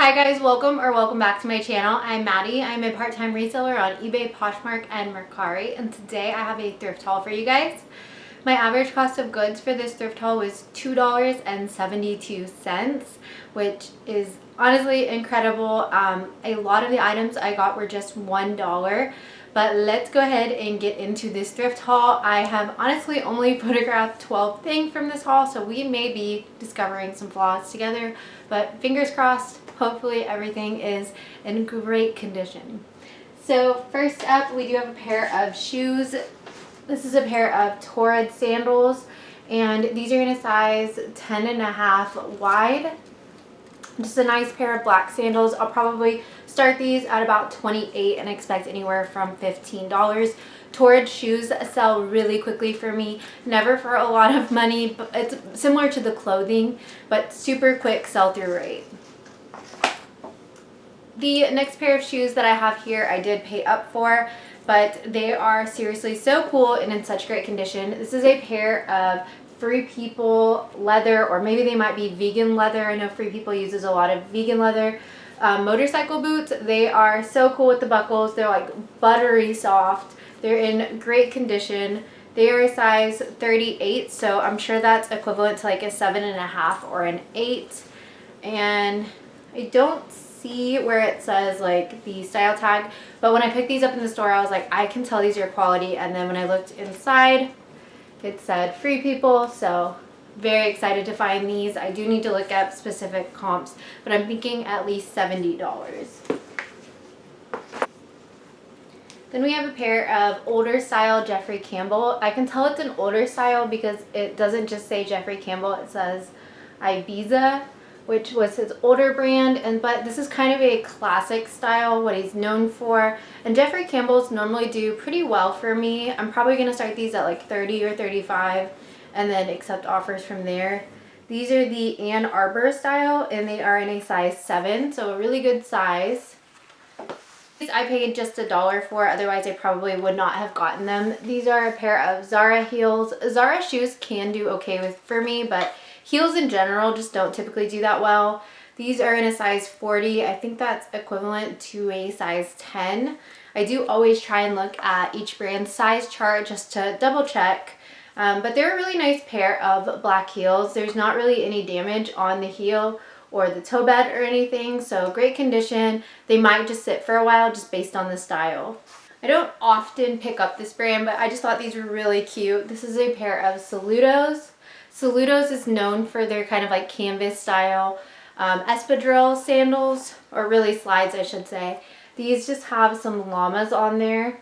Hi guys, welcome back to my channel. I'm Maddie. I'm a part-time reseller on eBay, Poshmark, and Mercari, and today I have a thrift haul for you guys. My average cost of goods for this thrift haul was $2.72, which is honestly incredible. A lot of the items I got were just $1. But let's go ahead and get into this thrift haul. I have honestly only photographed 12 things from this haul, so we may be discovering some flaws together, but fingers crossed, hopefully everything is in great condition. So first up, we do have a pair of shoes. This is a pair of Torrid sandals, and these are in a size 10.5 wide. Just a nice pair of black sandals. I'll probably start these at about $28 and expect anywhere from $15. Torrid shoes sell really quickly for me, never for a lot of money, but it's similar to the clothing, but super quick sell-through rate. The next pair of shoes that I have here, I did pay up for, but they are seriously so cool and in such great condition. This is a pair of Free People leather, or maybe they might be vegan leather. I know Free People uses a lot of vegan leather motorcycle boots. They are so cool with the buckles. They're like buttery soft. They're in great condition. They are a size 38, so I'm sure that's equivalent to like a 7.5 or an 8. And I don't see where it says like the style tag, but when I picked these up in the store, I was like, I can tell these are quality. And then when I looked inside, it said Free People, so very excited to find these. I do need to look up specific comps, but I'm thinking at least $70. Then we have a pair of older style Jeffrey Campbell. I can tell it's an older style because it doesn't just say Jeffrey Campbell, it says Ibiza, which was his older brand, but this is kind of a classic style, what he's known for. And Jeffrey Campbell's normally do pretty well for me. I'm probably going to start these at like 30 or 35 and then accept offers from there. These are the Ann Arbor style, and they are in a size 7, so a really good size. These I paid just $1 for, otherwise I probably would not have gotten them. These are a pair of Zara heels. Zara shoes can do okay for me, but heels in general just don't typically do that well. These are in a size 40. I think that's equivalent to a size 10. I do always try and look at each brand's size chart just to double check. But they're a really nice pair of black heels. There's not really any damage on the heel or the toe bed or anything, so great condition. They might just sit for a while just based on the style. I don't often pick up this brand, but I just thought these were really cute. This is a pair of Saludos. Saludos is known for their kind of like canvas style espadrille sandals, or really slides I should say. These just have some llamas on there.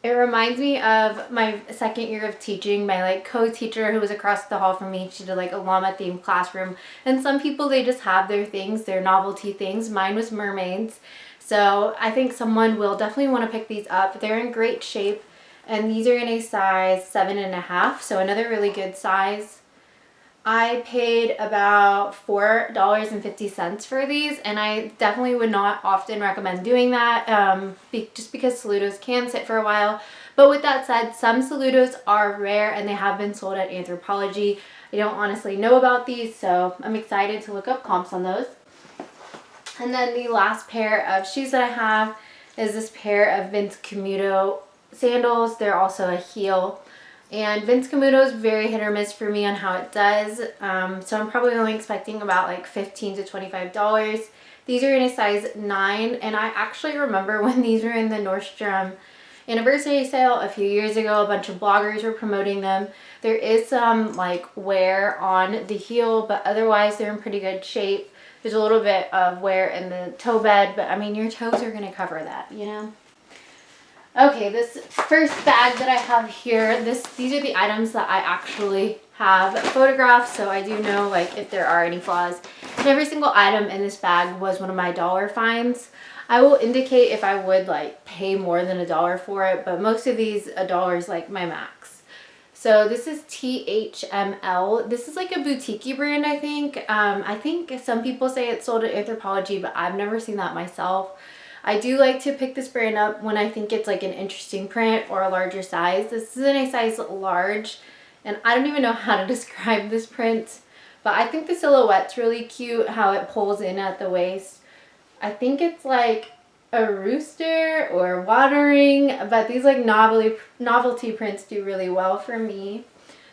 It reminds me of my second year of teaching. My like co-teacher who was across the hall from me, she did like a llama themed classroom, and some people, they just have their things, their novelty things. Mine was mermaids, so I think someone will definitely want to pick these up. They're in great shape. And these are in a size 7.5, so another really good size. I paid about $4.50 for these, and I definitely would not often recommend doing that just because Saludos can sit for a while. But with that said, some Saludos are rare and they have been sold at Anthropologie. I don't honestly know about these, so I'm excited to look up comps on those. And then the last pair of shoes that I have is this pair of Vince Camuto sandals. They're also a heel, and Vince Camuto is very hit or miss for me on how it does, so I'm probably only expecting about like $15 to $25. These are in a size 9, and I actually remember when these were in the Nordstrom anniversary sale a few years ago. A bunch of bloggers were promoting them. There is some like wear on the heel, but otherwise they're in pretty good shape. There's a little bit of wear in the toe bed, but I mean, your toes are going to cover that, you know. Okay, this first bag that I have here, these are the items that I actually have photographed, so I do know like if there are any flaws. And every single item in this bag was one of my dollar finds. I will indicate if I would like pay more than $1 for it, but most of these $1 is like my max. So this is THML. This is like a boutique brand, I think. I think some people say it's sold at Anthropologie, but I've never seen that myself. I do like to pick this brand up when I think it's like an interesting print or a larger size. This is in a size large, and I don't even know how to describe this print, But I think the silhouette's really cute, how it pulls in at the waist. I think it's like a rooster or watering, but these like novelty prints do really well for me.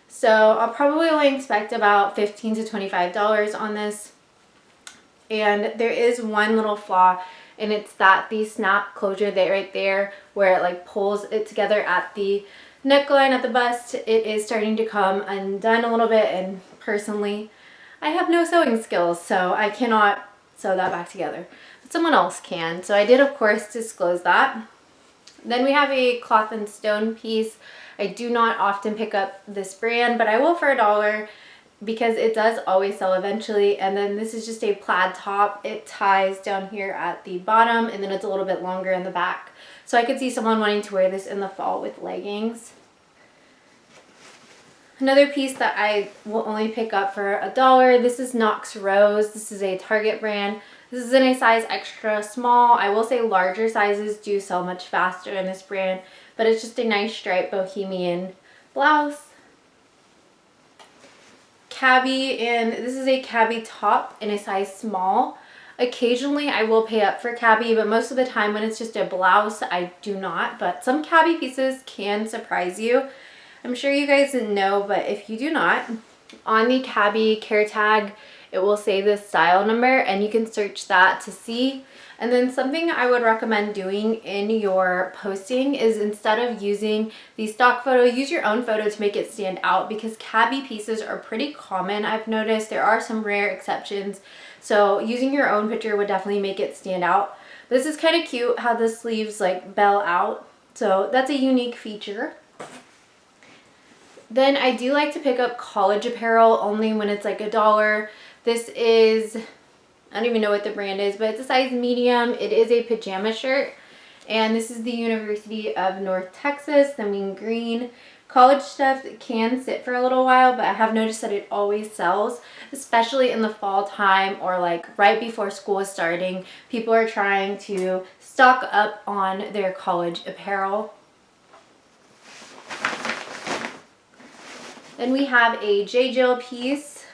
So I'll probably only expect about $15 to $25 on this. And there is one little flaw, and it's that the snap closure there right there where it like pulls it together at the neckline at the bust, it is starting to come undone a little bit, and personally I have no sewing skills, so I cannot sew that back together, but someone else can. So I did of course disclose that. Then we have a cloth and stone piece. I do not often pick up this brand, but I will for $1 because it does always sell eventually. And then this is just a plaid top. It ties down here at the bottom, and then it's a little bit longer in the back. So I could see someone wanting to wear this in the fall with leggings. Another piece that I will only pick up for $1. This is Knox Rose. This is a Target brand. This is in a size extra small. I will say larger sizes do sell much faster in this brand, but it's just a nice striped bohemian blouse. Cabbie, and this is a cabbie top in a size small. Occasionally I will pay up for cabbie, but most of the time when it's just a blouse, I do not. But some cabbie pieces can surprise you. I'm sure you guys know, but if you do not, on the cabbie care tag, it will say the style number, and you can search that to see. And then something I would recommend doing in your posting is, instead of using the stock photo, use your own photo to make it stand out, because cabbie pieces are pretty common. I've noticed there are some rare exceptions. So using your own picture would definitely make it stand out. This is kind of cute how the sleeves like bell out. So that's a unique feature. Then I do like to pick up college apparel only when it's like $1. This is, I don't even know what the brand is, but it's a size medium. It is a pajama shirt, and this is the University of North Texas, the mean green. College stuff can sit for a little while, but I have noticed that it always sells, especially in the fall time or like right before school is starting. People are trying to stock up on their college apparel. Then we have a J. Jill piece.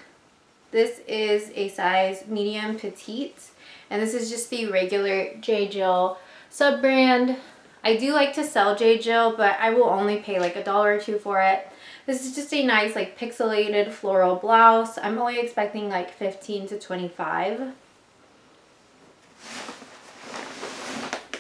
This is a size medium petite, and this is just the regular J. Jill sub-brand. I do like to sell J. Jill, but I will only pay like $1 or $2 for it. This is just a nice like pixelated floral blouse. I'm only expecting like $15 to $25.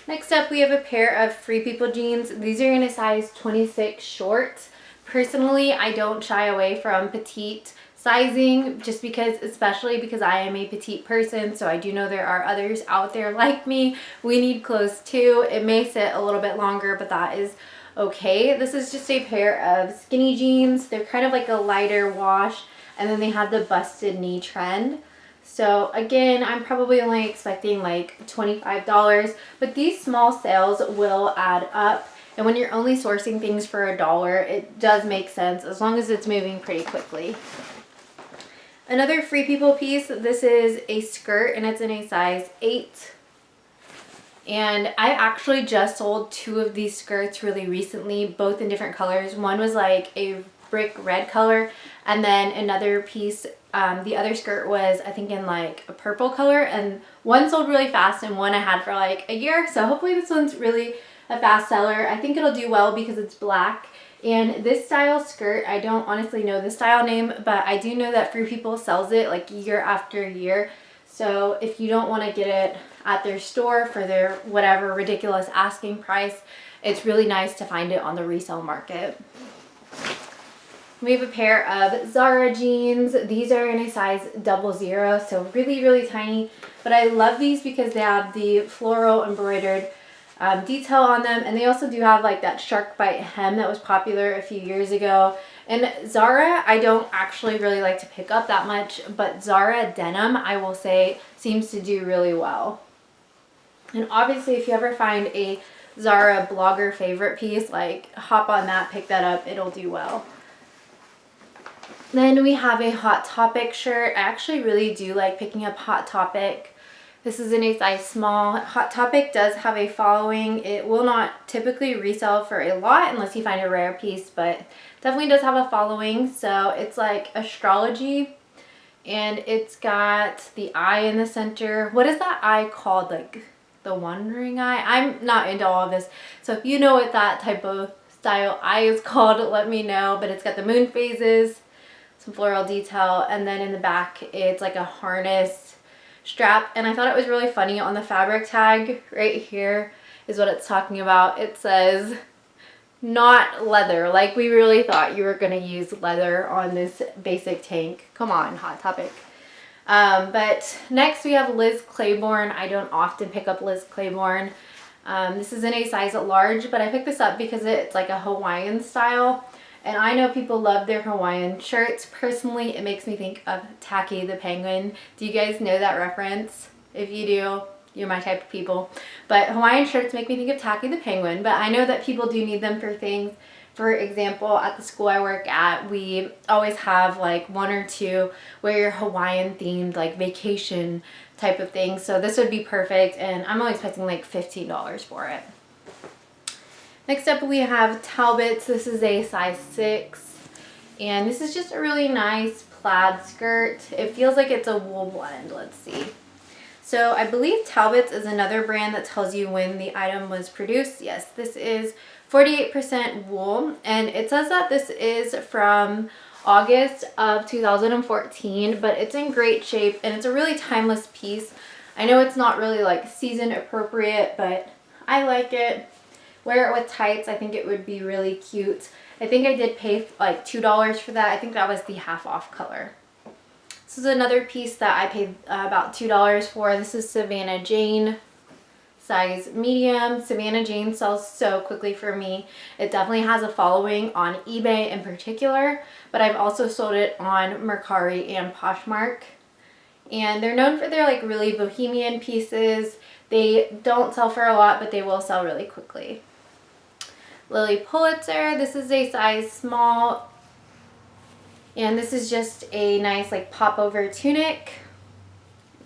Next up, we have a pair of Free People jeans. These are in a size 26 short. Personally, I don't shy away from petite sizing, just because, especially because I am a petite person, so I do know there are others out there like me. We need clothes too. It may sit a little bit longer, but that is okay. This is just a pair of skinny jeans. They're kind of like a lighter wash, and then they have the busted knee trend. So again, I'm probably only expecting like $25, but these small sales will add up. And when you're only sourcing things for $1, it does make sense as long as it's moving pretty quickly. Another Free People piece, this is a skirt, and it's in a size 8. And I actually just sold 2 of these skirts really recently, both in different colors. One was like a brick red color, and then another piece, the other skirt was I think in like a purple color, and one sold really fast and one I had for like a year. So hopefully this one's really a fast seller. I think it'll do well because it's black. And this style skirt, I don't honestly know the style name, but I do know that Free People sells it like year after year. So if you don't want to get it at their store for their whatever ridiculous asking price, it's really nice to find it on the resale market. We have a pair of Zara jeans. These are in a size 00, so really, really tiny. But I love these because they have the floral embroidered detail on them, and they also do have like that shark bite hem that was popular a few years ago. And Zara, I don't actually really like to pick up that much, but Zara denim, I will say, seems to do really well. And obviously, if you ever find a Zara blogger favorite piece, like hop on that, pick that up, it'll do well. Then we have a Hot Topic shirt. I actually really do like picking up Hot Topic. This is in a size small. Hot Topic does have a following. It will not typically resell for a lot unless you find a rare piece, but definitely does have a following. So it's like astrology And it's got the eye in the center. What is that eye called? Like the wandering eye? I'm not into all of this. So if you know what that type of style eye is called, let me know. But it's got the moon phases, some floral detail, and then in the back it's like a harness strap. And I thought it was really funny on the fabric tag right here is what it's talking about. It says not leather. Like we really thought you were going to use leather on this basic tank. Come on, Hot Topic. But next we have Liz Claiborne. I don't often pick up Liz Claiborne. This is in a size large, but I picked this up because it's like a Hawaiian style. And I know people love their Hawaiian shirts. Personally, it makes me think of Tacky the Penguin. Do you guys know that reference? If you do, you're my type of people. But Hawaiian shirts make me think of Tacky the Penguin. But I know that people do need them for things. For example, at the school I work at, we always have like one or two wear your Hawaiian themed like vacation type of thing. So this would be perfect. And I'm only expecting like $15 for it. Next up we have Talbots. This is a size 6. And this is just a really nice plaid skirt. It feels like it's a wool blend. Let's see. So I believe Talbots is another brand that tells you when the item was produced. Yes, this is 48% wool. And it says that this is from August of 2014. But it's in great shape and it's a really timeless piece. I know it's not really like season appropriate, but I like it. Wear it with tights. I think it would be really cute. I think I did pay like $2 for that. I think that was the half off color. This is another piece that I paid about $2 for. This is Savannah Jane, size medium. Savannah Jane sells so quickly for me. It definitely has a following on eBay in particular, but I've also sold it on Mercari and Poshmark. And they're known for their like really bohemian pieces. They don't sell for a lot, but they will sell really quickly. Lily Pulitzer, this is a size small, and this is just a nice like popover tunic,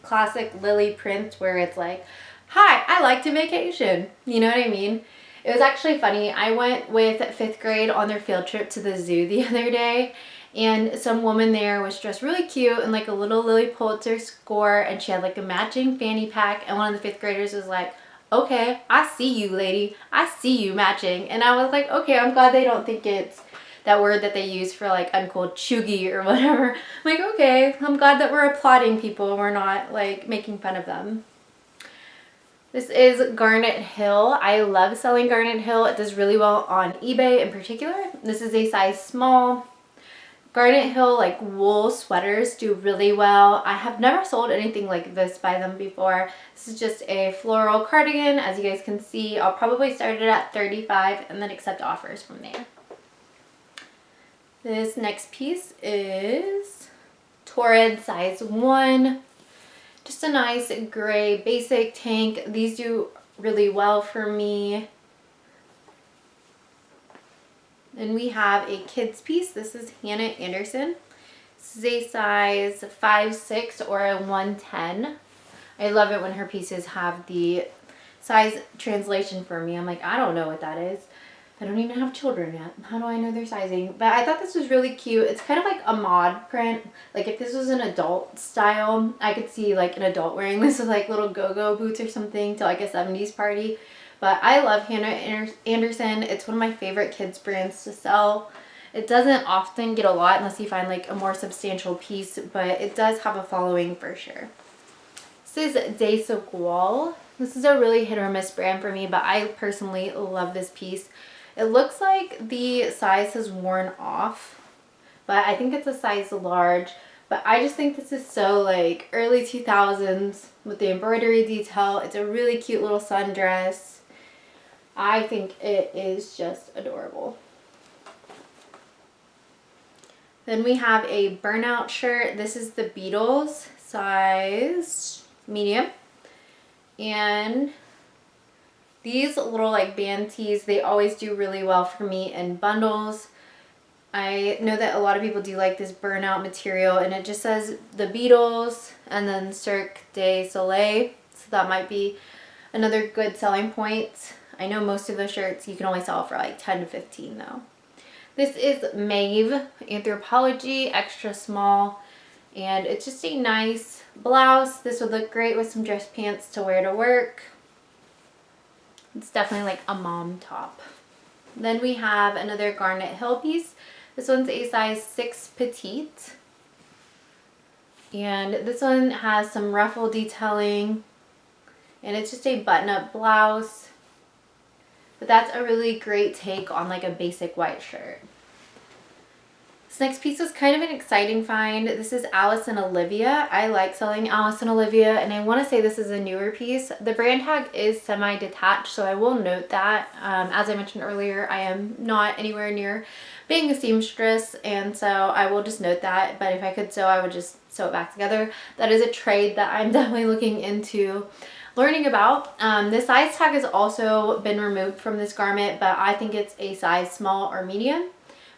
classic Lily print where it's like, hi, I like to vacation, you know what I mean? It was actually funny. I went with 5th grade on their field trip to the zoo the other day, and some woman there was dressed really cute in like a little Lily Pulitzer score, and she had like a matching fanny pack, and one of the 5th graders was like, okay, I see you, lady. I see you matching. And I was like, okay, I'm glad they don't think it's that word that they use for like uncool chuggy or whatever. I'm like, okay, I'm glad that we're applauding people and we're not like making fun of them. This is Garnet Hill. I love selling Garnet Hill. It does really well on eBay in particular. This is a size small. Garnet Hill like wool sweaters do really well. I have never sold anything like this by them before. This is just a floral cardigan. As you guys can see, I'll probably start it at $35 and then accept offers from there. This next piece is Torrid size 1. Just a nice gray basic tank. These do really well for me. And we have a kids piece. This is Hannah Anderson. This is a size 5'6" or a 110. I love it when her pieces have the size translation for me. I'm like, I don't know what that is. I don't even have children yet. How do I know their sizing? But I thought this was really cute. It's kind of like a mod print. Like if this was an adult style, I could see like an adult wearing this with like little go-go boots or something to like a 70s party. But I love Hannah Anderson. It's one of my favorite kids brands to sell. It doesn't often get a lot unless you find like a more substantial piece, but it does have a following for sure. This is De Segual. This is a really hit or miss brand for me, but I personally love this piece. It looks like the size has worn off, but I think it's a size large. But I just think this is so like early 2000s with the embroidery detail. It's a really cute little sundress. I think it is just adorable. Then we have a burnout shirt. This is the Beatles, size medium. And these little like band tees, they always do really well for me in bundles. I know that a lot of people do like this burnout material, and it just says the Beatles and then Cirque du Soleil. So that might be another good selling point. I know most of the shirts you can only sell for like 10 to 15 though. This is Maeve Anthropology, extra small. And it's just a nice blouse. This would look great with some dress pants to wear to work. It's definitely like a mom top. Then we have another Garnet Hill piece. This one's a size 6 petite. And this one has some ruffle detailing. And it's just a button-up blouse. But that's a really great take on like a basic white shirt. This next piece was kind of an exciting find. This is Alice and Olivia. I like selling Alice and Olivia, and I want to say this is a newer piece. The brand tag is semi-detached, so I will note that. As I mentioned earlier, I am not anywhere near being a seamstress, and so I will just note that. But if I could sew, I would just sew it back together. That is a trade that I'm definitely looking into learning about. The size tag has also been removed from this garment, but I think it's a size small or medium.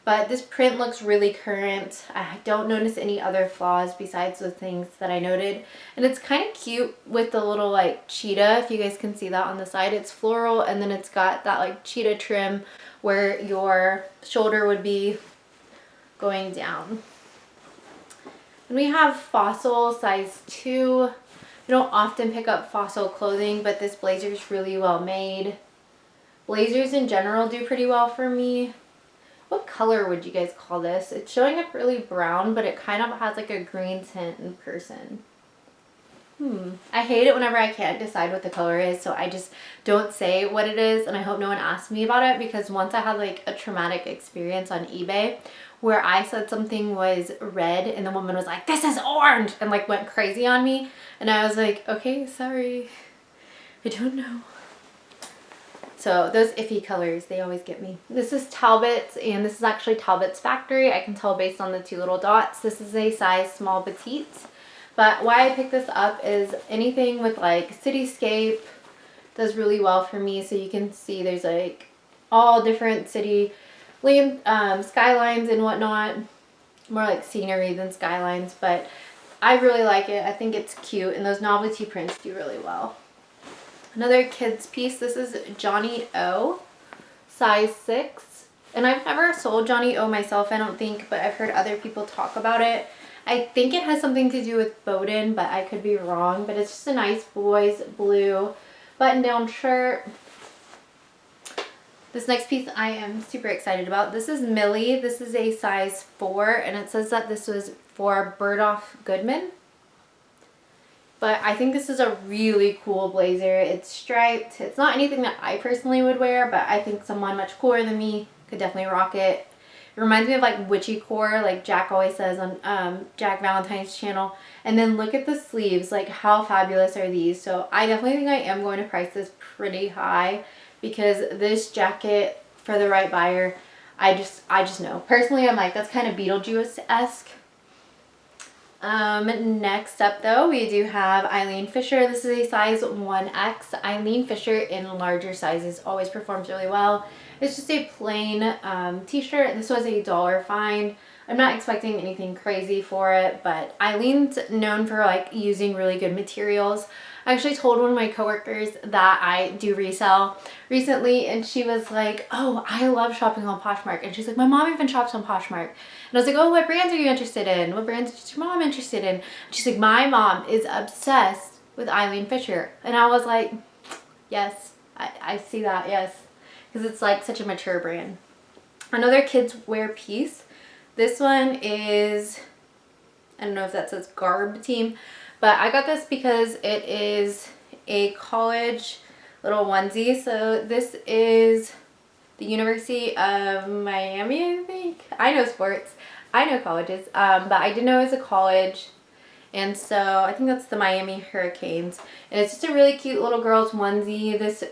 But this print looks really current. I don't notice any other flaws besides the things that I noted. And it's kind of cute with the little like cheetah, if you guys can see that on the side. It's floral, and then it's got that like cheetah trim where your shoulder would be going down. And we have Fossil size 2. I don't often pick up Fossil clothing, but this blazer is really well made. Blazers in general do pretty well for me. What color would you guys call this? It's showing up really brown, but it kind of has like a green tint in person. I hate it whenever I can't decide what the color is, so I just don't say what it is, and I hope no one asks me about it, because once I had like a traumatic experience on eBay where I said something was red and the woman was like, "This is orange," and like went crazy on me, and I was like, okay, sorry, I don't know. So those iffy colors, they always get me. This is Talbot's, and this is actually Talbot's factory. I can tell based on the 2 little dots. This is a size small petite. But why I picked this up is anything with like cityscape does really well for me. So you can see there's like all different city land, skylines and whatnot. More like scenery than skylines, but I really like it. I think it's cute, and those novelty prints do really well. Another kids piece. This is Johnny O, size 6. And I've never sold Johnny O myself, I don't think, but I've heard other people talk about it. I think it has something to do with Bowden, but I could be wrong. But it's just a nice boys blue button-down shirt. This next piece I am super excited about. This is Millie. This is a size 4, and it says that this was for Bergdorf Goodman. But I think this is a really cool blazer. It's striped. It's not anything that I personally would wear, but I think someone much cooler than me could definitely rock it. It reminds me of like witchy core, like Jack always says on Jack Valentine's channel. And then look at the sleeves. Like, how fabulous are these? So I definitely think I am going to price this pretty high, because this jacket, for the right buyer, I just know. Personally, I'm like, that's kind of Beetlejuice-esque. Next up though, we do have Eileen Fisher. This is a size 1X. Eileen Fisher in larger sizes always performs really well. It's just a plain t-shirt. This was a $1 find. I'm not expecting anything crazy for it, but Eileen's known for like using really good materials. I actually told one of my coworkers that I do resell recently, and she was like, "Oh, I love shopping on Poshmark." And she's like, "My mom even shops on Poshmark." And I was like, "Oh, what brands are you interested in? What brands is your mom interested in?" And she's like, "My mom is obsessed with Eileen Fisher." And I was like, yes, I see that, yes. Because it's like such a mature brand. Another kids wear piece. This one is, I don't know if that says Garb Team, but I got this because it is a college little onesie. So this is the University of Miami, I think. I know sports. I know colleges, but I didn't know it was a college. And so I think that's the Miami Hurricanes. And it's just a really cute little girl's onesie. This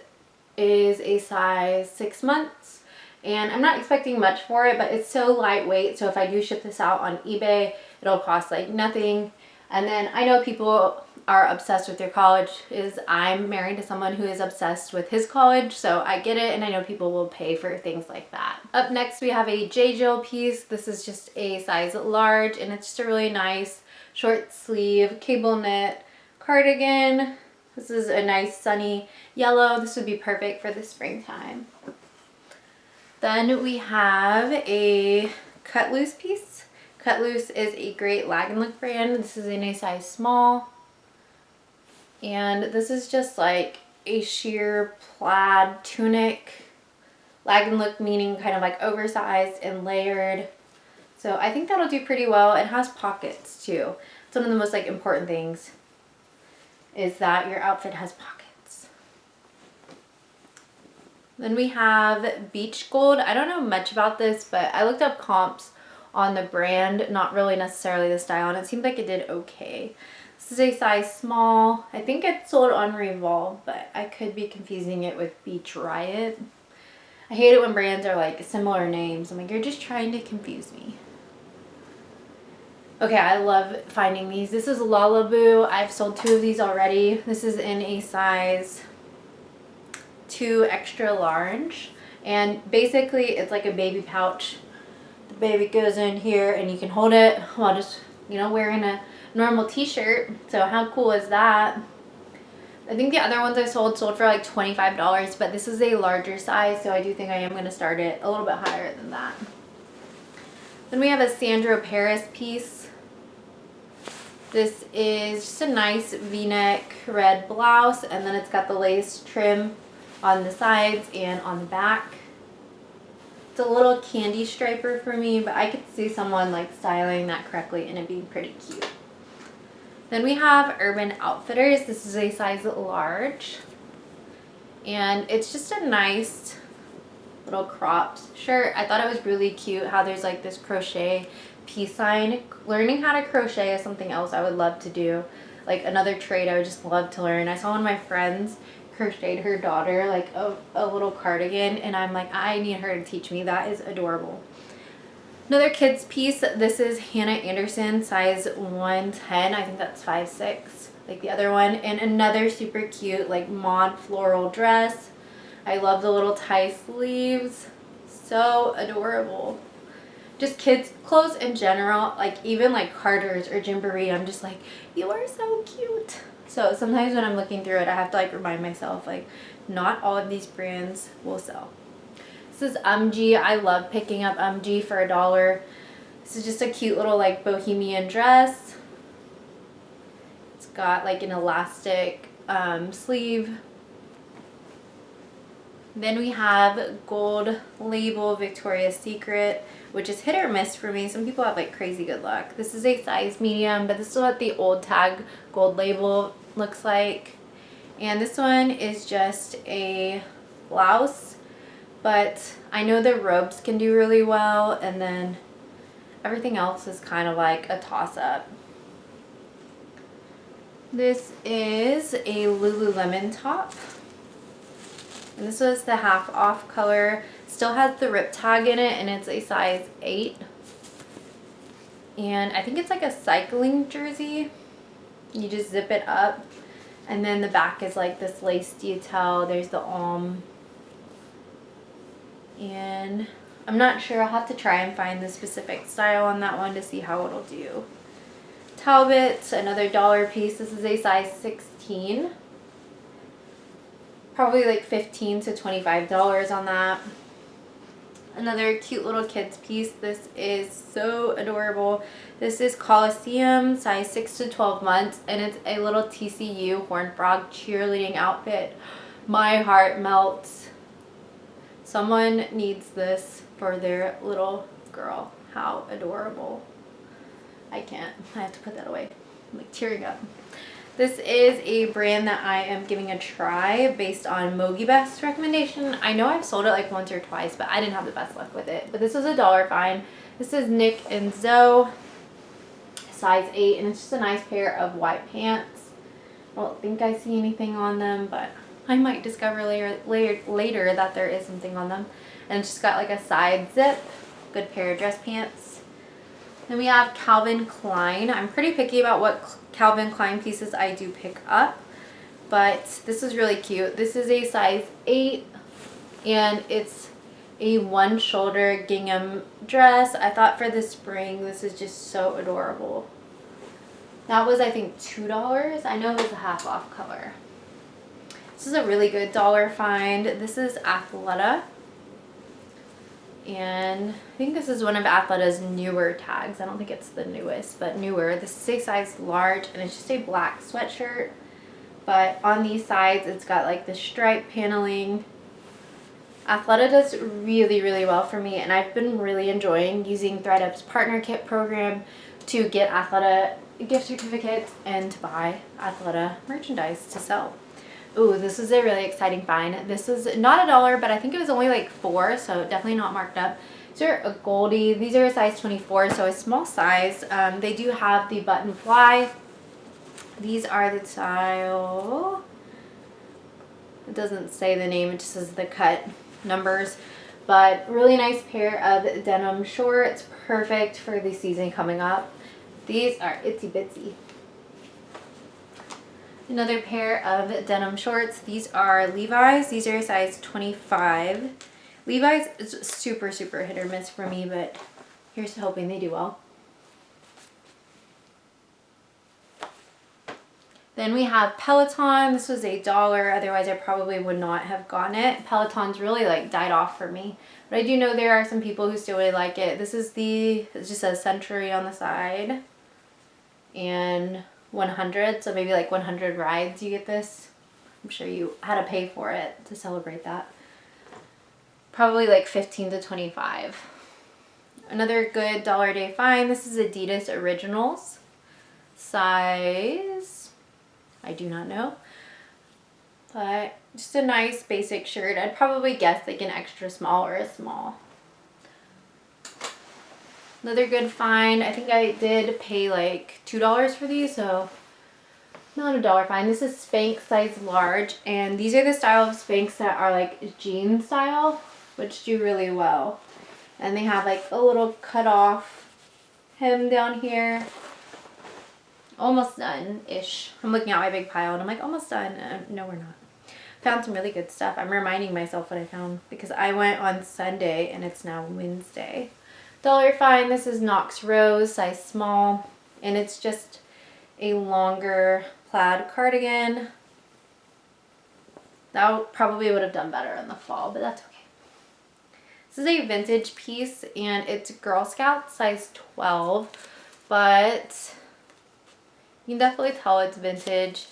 is a size 6 months. And I'm not expecting much for it, but it's so lightweight. So if I do ship this out on eBay, it'll cost like nothing. And then I know people are obsessed with their college. I'm married to someone who is obsessed with his college, so I get it, and I know people will pay for things like that. Up next, we have a J. Jill piece. This is just a size large, and it's just a really nice short sleeve cable knit cardigan. This is a nice sunny yellow. This would be perfect for the springtime. Then we have a cut loose piece. Cut Loose is a great lag and look brand. This is in a size small. And this is just like a sheer plaid tunic. Lag and look meaning kind of like oversized and layered. So I think that'll do pretty well. It has pockets too. It's one of the most like important things is that your outfit has pockets. Then we have Beach Gold. I don't know much about this, but I looked up comps on the brand, not really necessarily the style, and it seemed like it did okay. This is a size small. I think it's sold on Revolve, but I could be confusing it with Beach Riot. I hate it when brands are like similar names. I'm like, you're just trying to confuse me. Okay, I love finding these. This is Lullaby. I've sold 2 of these already. This is in a size 2 extra large. And basically it's like a baby pouch. The baby goes in here and you can hold it while just, you know, wearing a normal t-shirt. So how cool is that? I think the other ones I sold for like $25, but this is a larger size, so I do think I am going to start it a little bit higher than that. Then we have a Sandro Paris piece. This is just a nice v-neck red blouse, and then it's got the lace trim on the sides and on the back. It's a little candy striper for me, but I could see someone like styling that correctly and it being pretty cute. Then we have Urban Outfitters. This is a size large. And it's just a nice little cropped shirt. I thought it was really cute how there's like this crochet peace sign. Learning how to crochet is something else I would love to do. Like another trade I would just love to learn. I saw one of my friends crocheted her daughter like a little cardigan, and I'm like, I need her to teach me. That is adorable. Another kids piece. This is Hannah Anderson, size 110. I think that's 5'6", like the other one. And another super cute like mod floral dress. I love the little tie sleeves. So adorable. Just kids clothes in general, like even like Carter's or Gymboree, I'm just like, you are so cute. So sometimes when I'm looking through it, I have to like remind myself like not all of these brands will sell. This is UMG. I love picking up UMG for $1. This is just a cute little like bohemian dress. It's got like an elastic sleeve. Then we have Gold Label Victoria's Secret, which is hit or miss for me. Some people have like crazy good luck. This is a size medium, but this is what the old tag Gold Label looks like. And this one is just a blouse, but I know the robes can do really well, and then everything else is kind of like a toss-up. This is a Lululemon top. And this was the half off color. Still has the rip tag in it, and it's a size 8. And I think it's like a cycling jersey. You just zip it up. And then the back is like this lace detail. There's the and I'm not sure. I'll have to try and find the specific style on that one to see how it'll do. Talbot, another $1 piece. This is a size 16. Probably like $15 to $25 on that. Another cute little kids piece. This is so adorable. This is Coliseum, size 6 to 12 months, and it's a little TCU Horned Frog cheerleading outfit. My heart melts. Someone needs this for their little girl. How adorable. I can't. I have to put that away. I'm like tearing up. This is a brand that I am giving a try based on MogiBest's recommendation. I know I've sold it like once or twice, but I didn't have the best luck with it. But this was $1 fine. This is Nick and Zoe, size 8, and it's just a nice pair of white pants. I don't think I see anything on them, but I might discover later that there is something on them. And it's just got like a side zip. Good pair of dress pants. Then we have Calvin Klein. I'm pretty picky about what Calvin Klein pieces I do pick up, but this is really cute. This is a size 8, and it's a one shoulder gingham dress. I thought for the spring, this is just so adorable. That was, I think, $2. I know it was a half off color. This is a really good $1 find. This is Athleta. And I think this is one of Athleta's newer tags. I don't think it's the newest, but newer. This is a size large, and it's just a black sweatshirt. But on these sides, it's got like the stripe paneling. Athleta does really, really well for me, and I've been really enjoying using ThredUp's Partner Kit program to get Athleta gift certificates and to buy Athleta merchandise to sell. Ooh, this is a really exciting find. This is not $1, but I think it was only like $4, so definitely not marked up. These are a Goldie. These are a size 24, so a small size. They do have the button fly. These are the style. It doesn't say the name, it just says the cut numbers. But really nice pair of denim shorts, perfect for the season coming up. These are itsy bitsy. Another pair of denim shorts. These are Levi's. These are a size 25. Levi's is super, super hit or miss for me, but here's to hoping they do well. Then we have Peloton. This was $1. Otherwise, I probably would not have gotten it. Peloton's really like died off for me. But I do know there are some people who still really like it. This is it just says Century on the side. And 100, so maybe like 100 rides you get this. I'm sure you had to pay for it to celebrate that. Probably like 15 to 25. Another good dollar a day find. This is Adidas Originals. Size, I do not know. But just a nice basic shirt. I'd probably guess like an extra small or a small. Another good find. I think I did pay like $2 for these, so not $1 find. This is Spanx size large, and these are the style of Spanx that are like jean style, which do really well. And they have like a little cut off hem down here. Almost done-ish. I'm looking at my big pile and I'm like, almost done. No, we're not. Found some really good stuff. I'm reminding myself what I found because I went on Sunday and it's now Wednesday. Dollar find. This is Knox Rose, size small, and it's just a longer plaid cardigan. That probably would have done better in the fall, but that's okay. This is a vintage piece, and it's Girl Scout, size 12, but you can definitely tell it's vintage.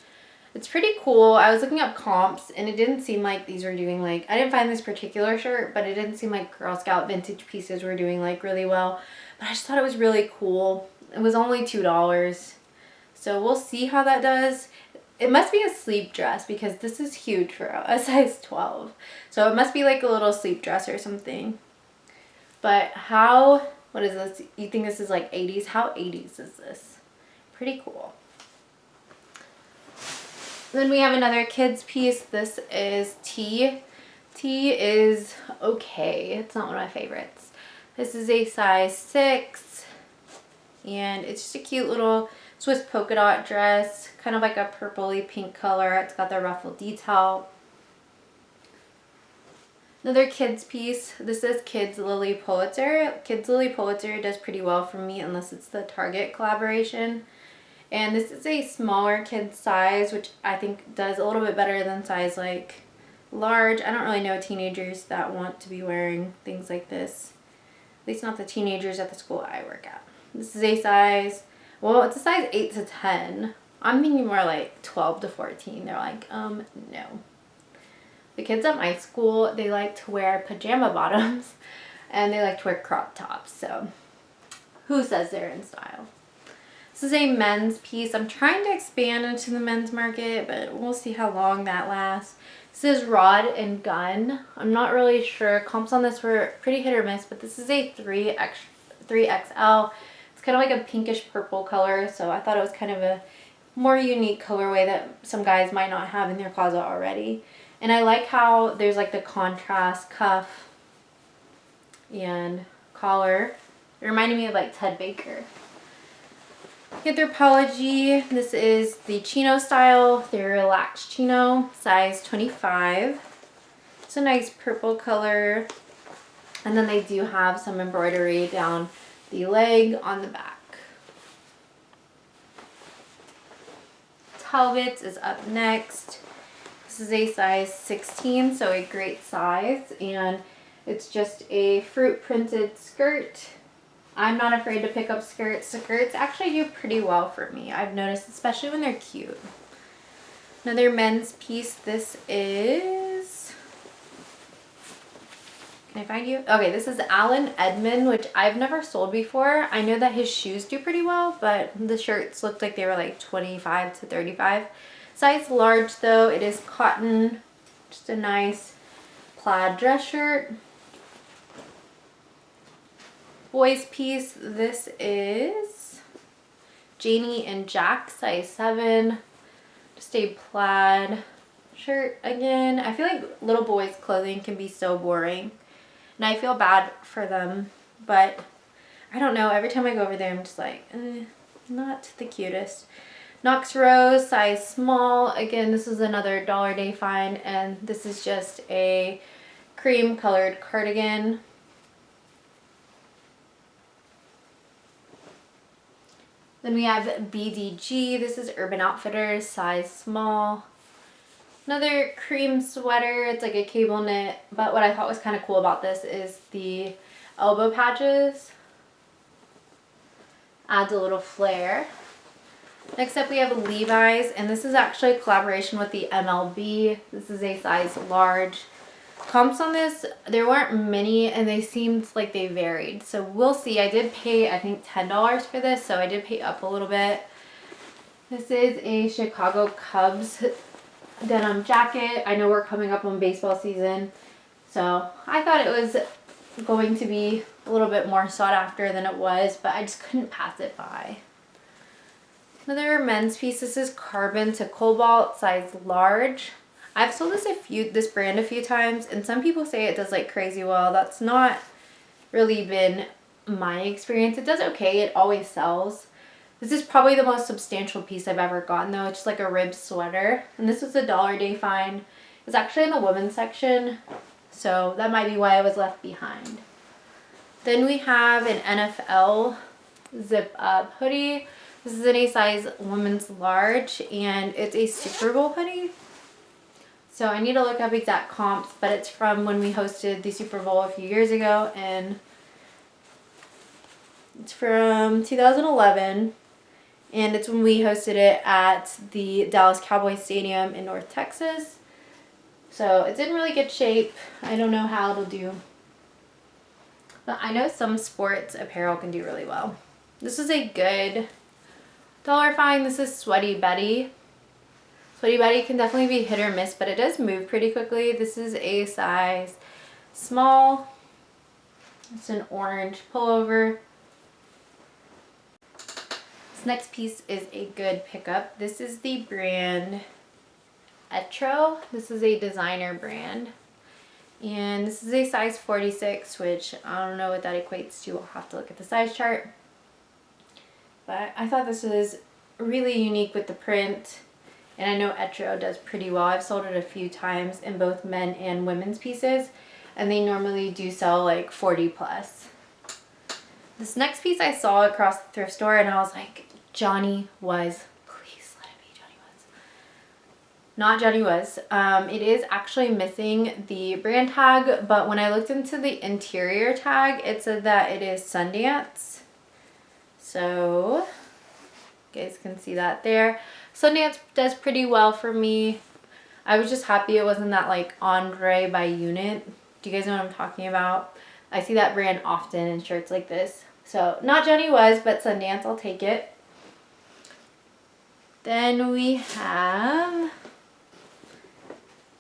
It's pretty cool. I was looking up comps, and it didn't seem like these were doing like, I didn't find this particular shirt, but it didn't seem like Girl Scout vintage pieces were doing like really well. But I just thought it was really cool. It was only $2. So we'll see how that does. It must be a sleep dress because this is huge for a size 12. So it must be like a little sleep dress or something. But what is this? You think this is like 80s? How 80s is this? Pretty cool. Then we have another kids piece. This is T. T is okay. It's not one of my favorites. This is a size 6. And it's just a cute little Swiss polka dot dress. Kind of like a purpley pink color. It's got the ruffle detail. Another kids piece. This is Kids Lily Pulitzer. Kids Lily Pulitzer does pretty well for me unless it's the Target collaboration. And this is a smaller kid size, which I think does a little bit better than size like large. I don't really know teenagers that want to be wearing things like this. At least not the teenagers at the school I work at. This is a size, well, it's a size 8 to 10. I'm thinking more like 12 to 14. They're like, no. The kids at my school, they like to wear pajama bottoms and they like to wear crop tops. So who says they're in style? This is a men's piece. I'm trying to expand into the men's market, but we'll see how long that lasts. This is Rod and Gun. I'm not really sure. Comps on this were pretty hit or miss, but this is a 3XL. It's kind of like a pinkish purple color, so I thought it was kind of a more unique colorway that some guys might not have in their closet already. And I like how there's like the contrast cuff and collar. It reminded me of like Ted Baker. Anthropologie, this is the chino style, the relaxed chino, size 25. It's a nice purple color. And then they do have some embroidery down the leg on the back. Talbot's is up next. This is a size 16, so a great size. And It's just a fruit printed skirt. I'm not afraid to pick up skirts. Skirts actually do pretty well for me, I've noticed, especially when they're cute. Another men's piece. This is, can I find you? Okay, this is Alan Edmond, which I've never sold before. I know that his shoes do pretty well, but the shirts looked like they were like 25 to 35. Size large though. It is cotton. Just a nice plaid dress shirt. Boys piece. This is Janie and Jack, size 7. Just a plaid shirt again. I feel like little boys' clothing can be so boring. And I feel bad for them. But I don't know. Every time I go over there, I'm just like, not the cutest. Knox Rose, size small. Again, this is another Dollar Day find. And this is just a cream colored cardigan. Then we have BDG. This is Urban Outfitters, size small. Another cream sweater. It's like a cable knit. But what I thought was kind of cool about this is the elbow patches. Adds a little flair. Next up we have Levi's. And this is actually a collaboration with the MLB. This is a size large. Comps on this, there weren't many and they seemed like they varied, so we'll see. I did pay, I think, $10 for this, so I did pay up a little bit. This is a Chicago Cubs denim jacket. I know we're coming up on baseball season, so I thought it was going to be a little bit more sought after than it was, but I just couldn't pass it by. Another men's piece. This is Carbon to Cobalt, size large. I've sold this brand a few times, and some people say it does like crazy well. That's not really been my experience. It does okay. It always sells. This is probably the most substantial piece I've ever gotten though. It's just like a ribbed sweater, and this was a Dollar Day find. It's actually in the women's section, so that might be why I was left behind. Then we have an NFL zip up hoodie. This is in a size women's large, and it's a Super Bowl hoodie. So I need to look up exact comps, but it's from when we hosted the Super Bowl a few years ago, and it's from 2011, and it's when we hosted it at the Dallas Cowboys Stadium in North Texas. So it's in really good shape. I don't know how it'll do, but I know some sports apparel can do really well. This is a good dollar find. This is Sweaty Betty. Sweaty Betty can definitely be hit or miss, but it does move pretty quickly. This is a size small. It's an orange pullover. This next piece is a good pickup. This is the brand Etro. This is a designer brand. And this is a size 46, which I don't know what that equates to. I'll have to look at the size chart. But I thought this was really unique with the print. And I know Etro does pretty well. I've sold it a few times in both men and women's pieces. And they normally do sell like 40 plus. This next piece I saw across the thrift store and I was like, Johnny Was. Please let it be Johnny Was. Not Johnny Was. It is actually missing the brand tag. But when I looked into the interior tag, it said that it is Sundance. So you guys can see that there. Sundance does pretty well for me. I was just happy it wasn't that like Andre by Unit. Do you guys know what I'm talking about? I see that brand often in shirts like this. So not Johnny Was, but Sundance, I'll take it. Then we have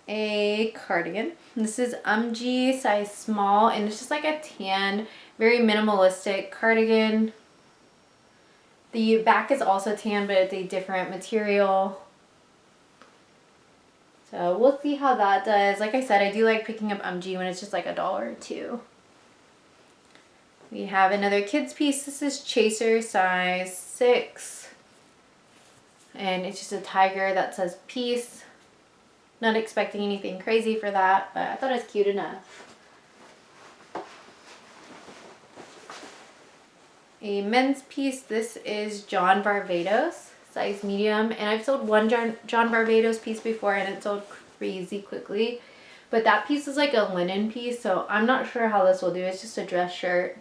a cardigan. This is UMG, size small, and it's just like a tan, very minimalistic cardigan. The back is also tan, but it's a different material. So we'll see how that does. Like I said, I do like picking up UMG when it's just like $1 or $2. We have another kids piece. This is Chaser, size 6. And it's just a tiger that says peace. Not expecting anything crazy for that, but I thought it was cute enough. A men's piece. This is John Barbados, size medium, and I've sold one John Barbados piece before and it sold crazy quickly, But that piece is like a linen piece, so I'm not sure how this will do. It's just a dress shirt.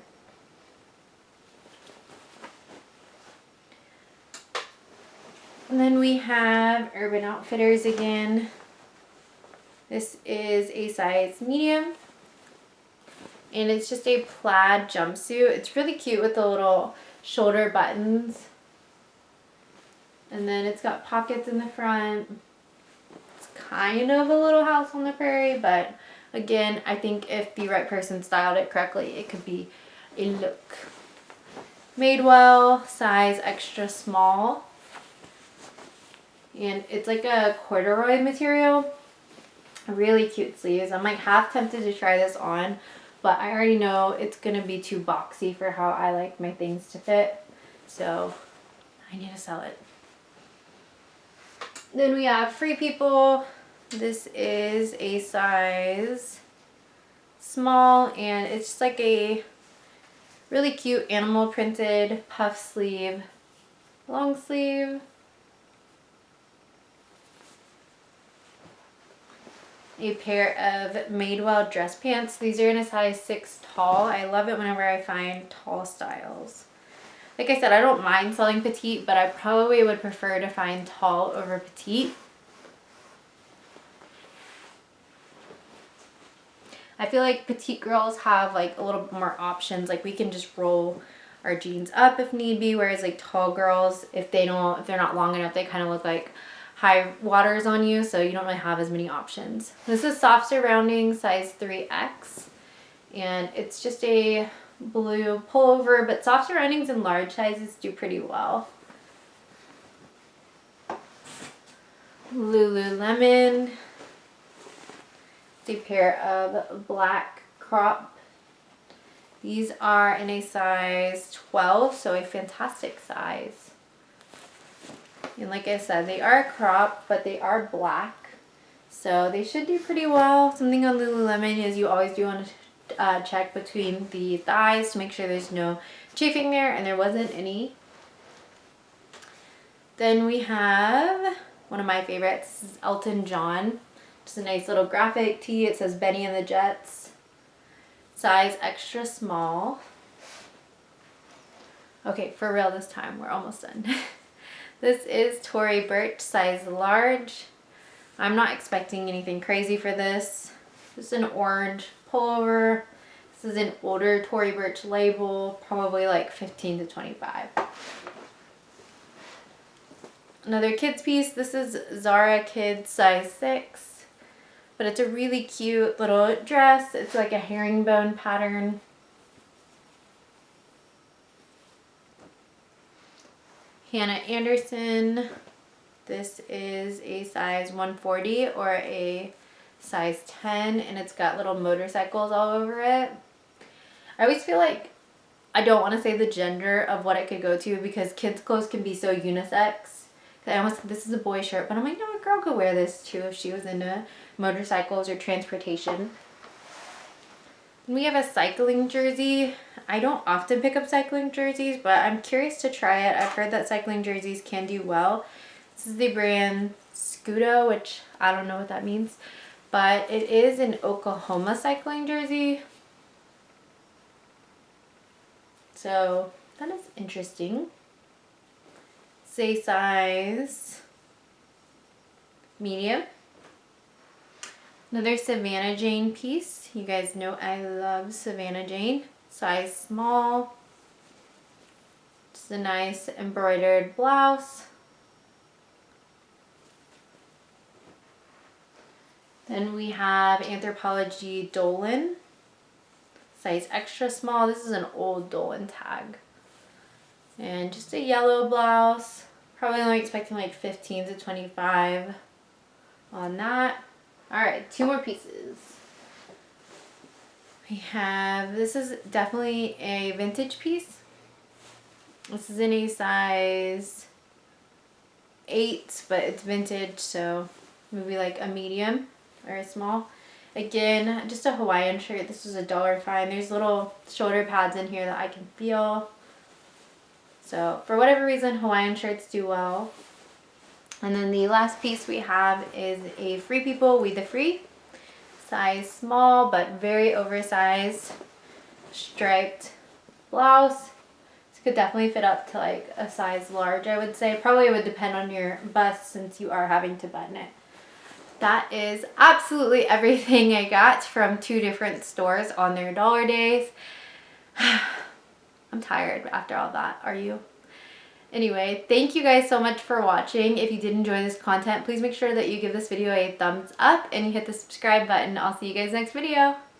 And then we have Urban Outfitters again. This is a size medium. And it's just a plaid jumpsuit. It's really cute with the little shoulder buttons. And then it's got pockets in the front. It's kind of a Little House on the Prairie, but again, I think if the right person styled it correctly, it could be a look. Madewell, size extra small. And it's like a corduroy material. Really cute sleeves. I'm like half tempted to try this on, but I already know it's going to be too boxy for how I like my things to fit. So I need to sell it. Then we have Free People. This is a size small, and it's just like a really cute animal printed puff sleeve, long sleeve. A pair of Madewell dress pants. These are in a size 6 tall. I love it whenever I find tall styles. Like I said, I don't mind selling petite, but I probably would prefer to find tall over petite. I feel like petite girls have like a little bit more options. Like we can just roll our jeans up if need be, whereas like tall girls, if they're not long enough, they kind of look like high waters on you, so you don't really have as many options. This is soft surrounding, size 3X, and it's just a blue pullover, but soft surroundings in large sizes do pretty well. Lululemon. It's a pair of black crop. These are in a size 12, so a fantastic size. And like I said, they are a crop, but they are black, so they should do pretty well. Something on Lululemon is you always do want to check between the thighs to make sure there's no chafing there, and there wasn't any. Then we have one of my favorites. This is Elton John. Just a nice little graphic tee. It says Benny and the Jets. Size extra small. Okay, for real this time. We're almost done. This is Tory Burch, size large. I'm not expecting anything crazy for this. This is an orange pullover. This is an older Tory Burch label, probably like 15 to 25. Another kids piece. This is Zara Kids, size 6. But it's a really cute little dress. It's like a herringbone pattern. Hannah Anderson. This is a size 140 or a size 10, and it's got little motorcycles all over it. I always feel like I don't want to say the gender of what it could go to because kids' clothes can be so unisex. I almost think this is a boy shirt, but I'm like, no, a girl could wear this too if she was into motorcycles or transportation. And we have a cycling jersey. I don't often pick up cycling jerseys, but I'm curious to try it. I've heard that cycling jerseys can do well. This is the brand Scudo, which I don't know what that means, but it is an Oklahoma cycling jersey. So that is interesting. It's a size medium. Another Savannah Jane piece. You guys know I love Savannah Jane. Size small. Just a nice embroidered blouse. Then we have Anthropologie Dolan. Size extra small. This is an old Dolan tag. And just a yellow blouse. Probably only expecting like 15 to 25 on that. Alright, 2 more pieces. We have, this is definitely a vintage piece. This is in a size 8, but it's vintage, so maybe like a medium or a small. Again, just a Hawaiian shirt. This was $1 fine. There's little shoulder pads in here that I can feel. So for whatever reason, Hawaiian shirts do well. And then the last piece we have is a Free People, We the Free, size small but very oversized striped blouse. This could definitely fit up to like a size large, I would say. Probably would depend on your bust since you are having to button it. That is absolutely everything I got from 2 different stores on their dollar days. I'm tired after all that. Are you? Anyway, thank you guys so much for watching. If you did enjoy this content, please make sure that you give this video a thumbs up and you hit the subscribe button. I'll see you guys next video.